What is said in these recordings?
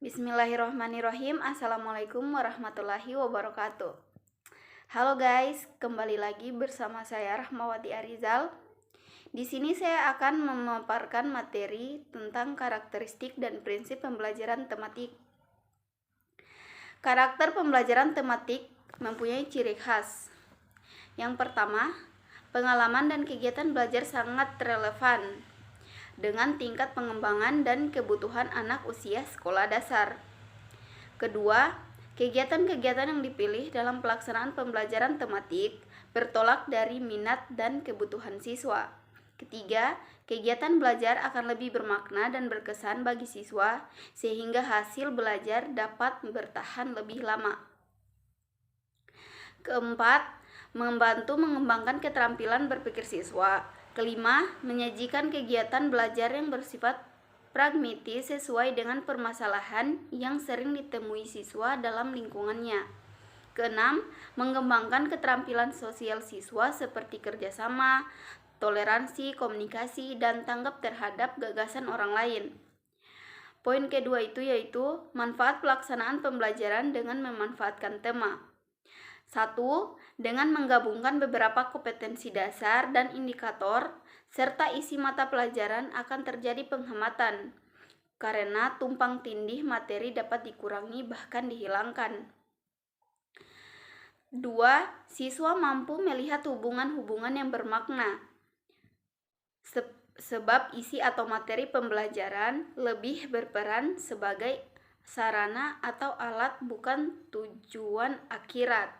Bismillahirrahmanirrahim. Assalamualaikum warahmatullahi wabarakatuh. Halo guys, kembali lagi bersama saya Rahmawati Arizal. Di sini saya akan memaparkan materi tentang karakteristik dan prinsip pembelajaran tematik. Karakter pembelajaran tematik mempunyai ciri khas. Yang pertama, pengalaman dan kegiatan belajar sangat relevan dengan tingkat pengembangan dan kebutuhan anak usia sekolah dasar. Kedua, kegiatan-kegiatan yang dipilih dalam pelaksanaan pembelajaran tematik bertolak dari minat dan kebutuhan siswa. Ketiga, kegiatan belajar akan lebih bermakna dan berkesan bagi siswa sehingga hasil belajar dapat bertahan lebih lama. Keempat, membantu mengembangkan keterampilan berpikir siswa. Kelima, menyajikan kegiatan belajar yang bersifat pragmatis sesuai dengan permasalahan yang sering ditemui siswa dalam lingkungannya. Keenam, mengembangkan keterampilan sosial siswa seperti kerjasama, toleransi, komunikasi, dan tanggap terhadap gagasan orang lain. Poin kedua yaitu manfaat pelaksanaan pembelajaran dengan memanfaatkan tema. 1. Dengan menggabungkan beberapa kompetensi dasar dan indikator, serta isi mata pelajaran akan terjadi penghematan, karena tumpang tindih materi dapat dikurangi bahkan dihilangkan. 2. Siswa mampu melihat hubungan-hubungan yang bermakna, sebab isi atau materi pembelajaran lebih berperan sebagai sarana atau alat bukan tujuan akhiran.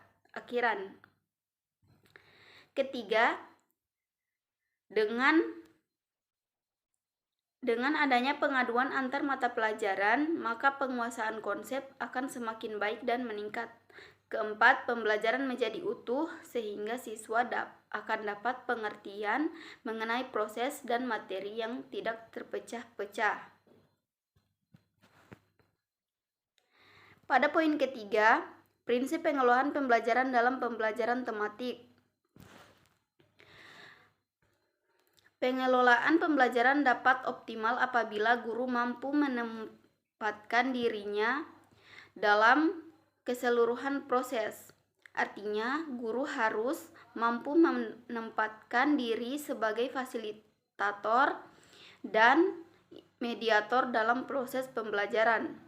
Ketiga, dengan adanya pengaduan antar mata pelajaran, maka penguasaan konsep akan semakin baik dan meningkat. Keempat, pembelajaran menjadi utuh sehingga siswa akan dapat pengertian mengenai proses dan materi yang tidak terpecah-pecah. Pada poin ketiga, prinsip pengelolaan pembelajaran dalam pembelajaran tematik. Pengelolaan pembelajaran dapat optimal apabila guru mampu menempatkan dirinya dalam keseluruhan proses. Artinya, guru harus mampu menempatkan diri sebagai fasilitator dan mediator dalam proses pembelajaran.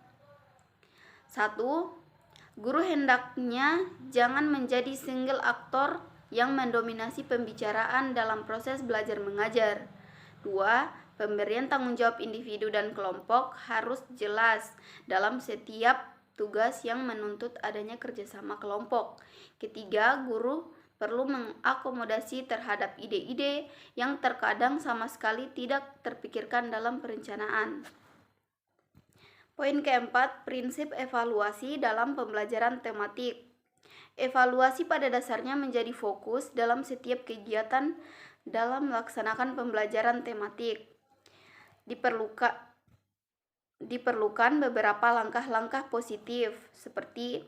1. Guru hendaknya jangan menjadi single aktor yang mendominasi pembicaraan dalam proses belajar mengajar. 2. Pemberian tanggung jawab individu dan kelompok harus jelas dalam setiap tugas yang menuntut adanya kerjasama kelompok. Ketiga, guru perlu mengakomodasi terhadap ide-ide yang terkadang sama sekali tidak terpikirkan dalam perencanaan. Poin keempat, prinsip evaluasi dalam pembelajaran tematik. Evaluasi pada dasarnya menjadi fokus dalam setiap kegiatan dalam melaksanakan pembelajaran tematik. Diperlukan beberapa langkah-langkah positif seperti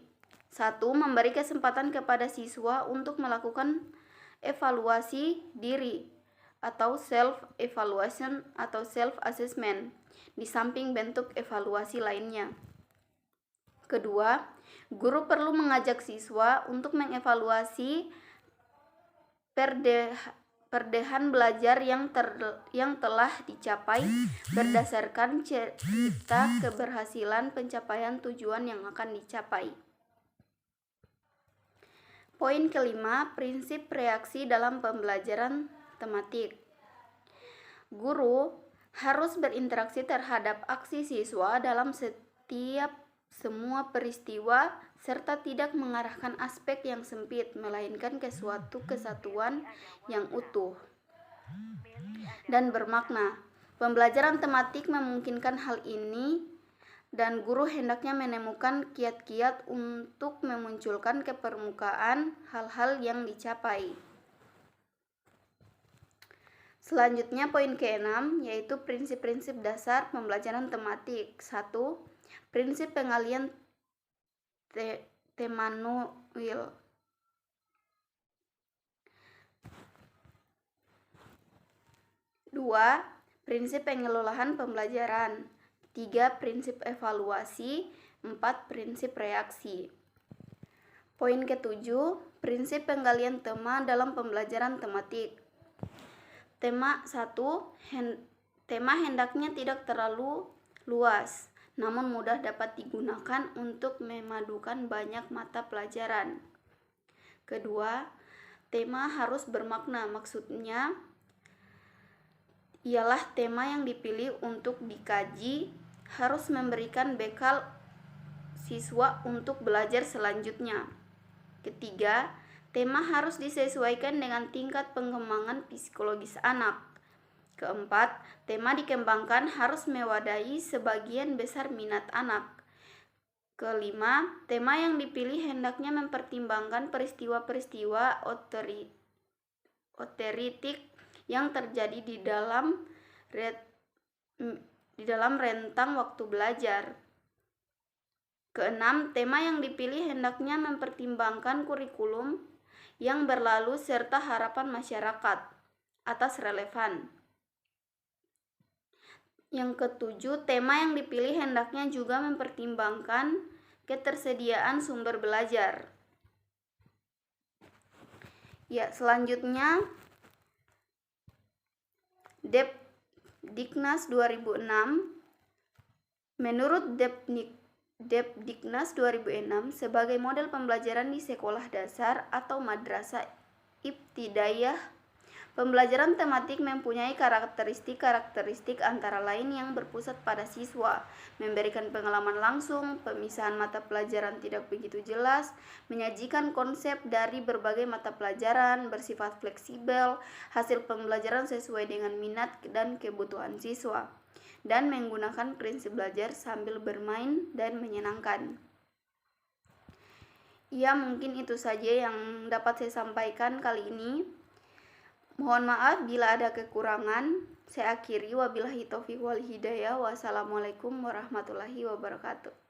1. Memberi kesempatan kepada siswa untuk melakukan evaluasi diri atau self-evaluation atau self-assessment di samping bentuk evaluasi lainnya. Kedua, guru perlu mengajak siswa untuk mengevaluasi perdehan belajar yang telah dicapai berdasarkan cerita keberhasilan pencapaian tujuan yang akan dicapai. Poin kelima, prinsip reaksi dalam pembelajaran tematik. Guru harus berinteraksi terhadap aksi siswa dalam semua peristiwa serta tidak mengarahkan aspek yang sempit melainkan ke suatu kesatuan yang utuh dan bermakna. Pembelajaran tematik memungkinkan hal ini dan guru hendaknya menemukan kiat-kiat untuk memunculkan ke permukaan hal-hal yang dicapai. Selanjutnya poin ke-6 yaitu prinsip-prinsip dasar pembelajaran tematik. 1. Prinsip pengalian Temanuil. 2. Prinsip pengelolaan pembelajaran. 3. Prinsip evaluasi. 4. Prinsip reaksi. Poin ke-7, prinsip penggalian tema dalam pembelajaran tematik. Tema 1, tema hendaknya tidak terlalu luas, namun mudah dapat digunakan untuk memadukan banyak mata pelajaran. Kedua, tema harus bermakna, maksudnya ialah tema yang dipilih untuk dikaji harus memberikan bekal siswa untuk belajar selanjutnya. Ketiga, tema harus disesuaikan dengan tingkat pengembangan psikologis anak. Keempat, tema dikembangkan harus mewadahi sebagian besar minat anak. Kelima, tema yang dipilih hendaknya mempertimbangkan peristiwa-peristiwa oteritik yang terjadi di dalam rentang waktu belajar. Keenam, tema yang dipilih hendaknya mempertimbangkan kurikulum yang berlalu serta harapan masyarakat atas relevan. Yang ketujuh, tema yang dipilih hendaknya juga mempertimbangkan ketersediaan sumber belajar. Ya, selanjutnya Depdiknas 2006. Menurut Depdiknas 2006, sebagai model pembelajaran di sekolah dasar atau madrasah ibtidaiyah, pembelajaran tematik mempunyai karakteristik antara lain yang berpusat pada siswa, memberikan pengalaman langsung, pemisahan mata pelajaran tidak begitu jelas, menyajikan konsep dari berbagai mata pelajaran, bersifat fleksibel, hasil pembelajaran sesuai dengan minat dan kebutuhan siswa, dan menggunakan prinsip belajar sambil bermain dan menyenangkan. Ya, mungkin itu saja yang dapat saya sampaikan kali ini. Mohon maaf bila ada kekurangan. Saya akhiri, wabillahi taufiq wal hidayah. Wassalamualaikum warahmatullahi wabarakatuh.